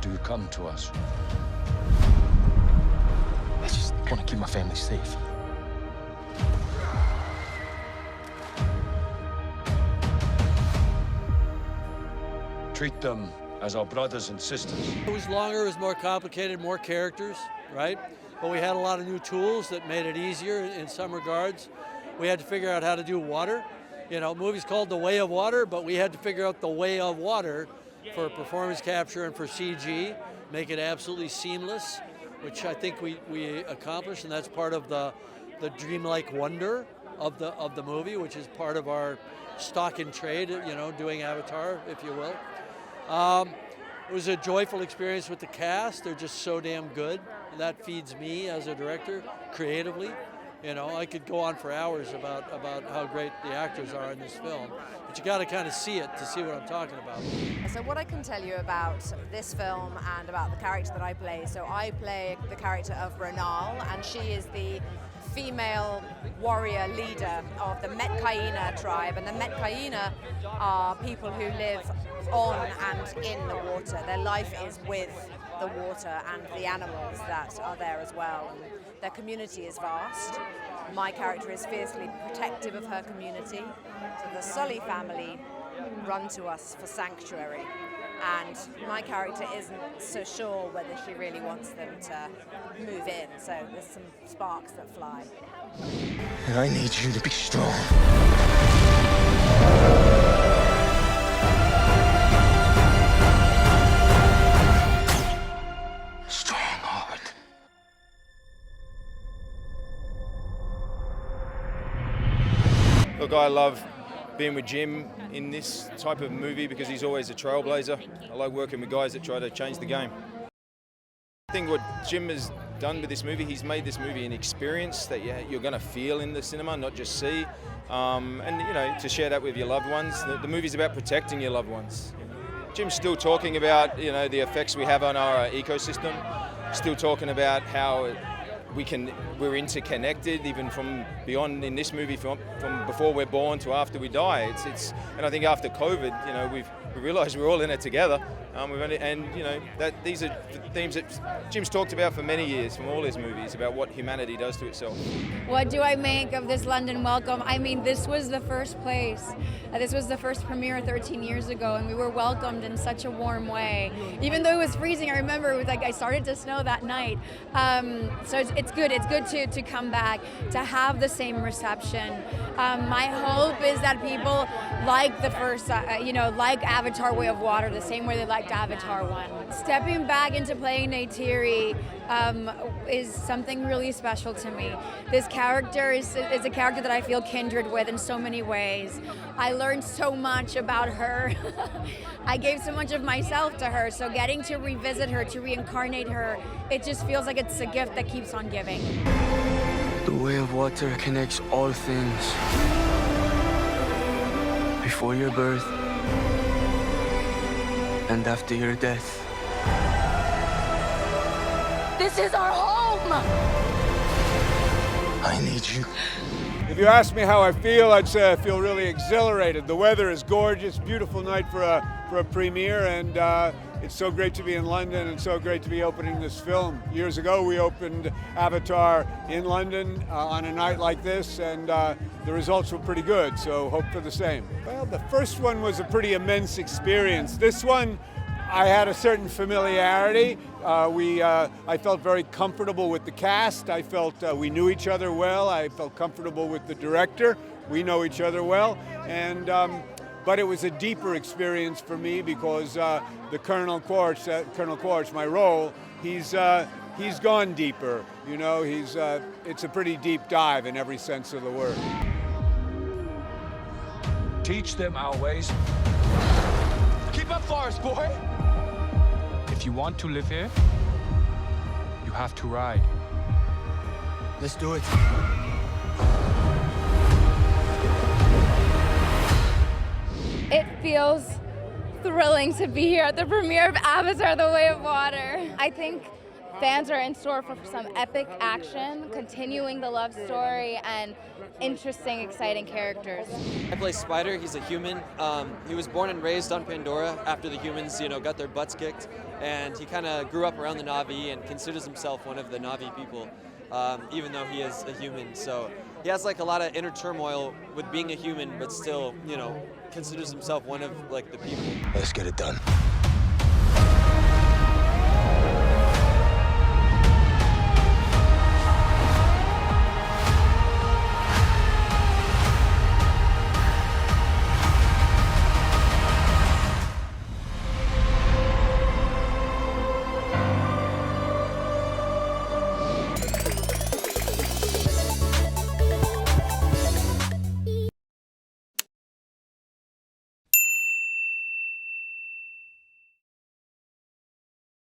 do you come to us? I just want to keep my family safe. Treat them as our brothers and sisters. It was longer, it was more complicated, more characters, right? But we had a lot of new tools that made it easier in some regards. We had to figure out how to do water. You know, the movie's called The Way of Water, but we had to figure out the way of water for performance capture and for CG, make it absolutely seamless, which I think we accomplished, and that's part of the dreamlike wonder of the movie, which is part of our stock in trade, you know, doing Avatar, if you will. It was a joyful experience with the cast. They're just so damn good. And that feeds me as a director creatively. You know, I could go on for hours about how great the actors are in this film, but you got to kind of see it to see what I'm talking about. So what I can tell you about this film and about the character that I play, so I play the character of Renal, and she is the female warrior leader of the Kiyra tribe, and the Kiyra are people who live on and in the water. Their life is with the water and the animals that are there as well. And their community is vast. My character is fiercely protective of her community. So the Sully family run to us for sanctuary. And my character isn't so sure whether she really wants them to move in. So there's some sparks that fly. And I need you to be strong. Look, I love being with Jim in this type of movie because he's always a trailblazer. I like working with guys that try to change the game. I think what Jim has done with this movie, he's made this movie an experience that you're going to feel in the cinema, not just see. And, you know, to share that with your loved ones. The movie's about protecting your loved ones. Jim's still talking about, you know, the effects we have on our ecosystem. Still talking about how we're interconnected, even from beyond in this movie, from before we're born to after we die. And I think after COVID, you know, we realised we're all in it together. And you know that these are the themes that Jim's talked about for many years, from all his movies, about what humanity does to itself. What do I make of this London welcome? I mean, this was the first place. This was the first premiere 13 years ago, and we were welcomed in such a warm way. Even though it was freezing, I remember it was like I started to snow that night. So it's good. It's good to come back, to have the same reception. My hope is that people like the first, like Avatar: Way of Water the same way they liked Avatar 1. Stepping back into playing Neytiri is something really special to me. This character is a character that I feel kindred with in so many ways. I learned so much about her. I gave so much of myself to her, so getting to revisit her, to reincarnate her, it just feels like it's a gift that keeps on giving. The way of water connects all things. Before your birth and after your death. This is our home! I need you. If you ask me how I feel, I'd say I feel really exhilarated. The weather is gorgeous, beautiful night for a premiere, and it's so great to be in London and so great to be opening this film. Years ago, we opened Avatar in London on a night like this, and the results were pretty good, so hope for the same. Well, the first one was a pretty immense experience. This one, I had a certain familiarity. I felt very comfortable with the cast. I felt we knew each other well. I felt comfortable with the director. We know each other well. And but it was a deeper experience for me because the Colonel Quaritch, my role, he's gone deeper. You know, it's a pretty deep dive in every sense of the word. Teach them our ways. Keep up, Forest boy! If you want to live here, you have to ride. Let's do it. It feels thrilling to be here at the premiere of Avatar: The Way of Water. I think fans are in store for some epic action, continuing the love story, and interesting, exciting characters. I play Spider. He's a human. He was born and raised on Pandora after the humans, got their butts kicked. and he kind of grew up around the Na'vi and considers himself one of the Na'vi people, even though he is a human. So he has like a lot of inner turmoil with being a human, but still, you know, considers himself one of like the people. Let's get it done.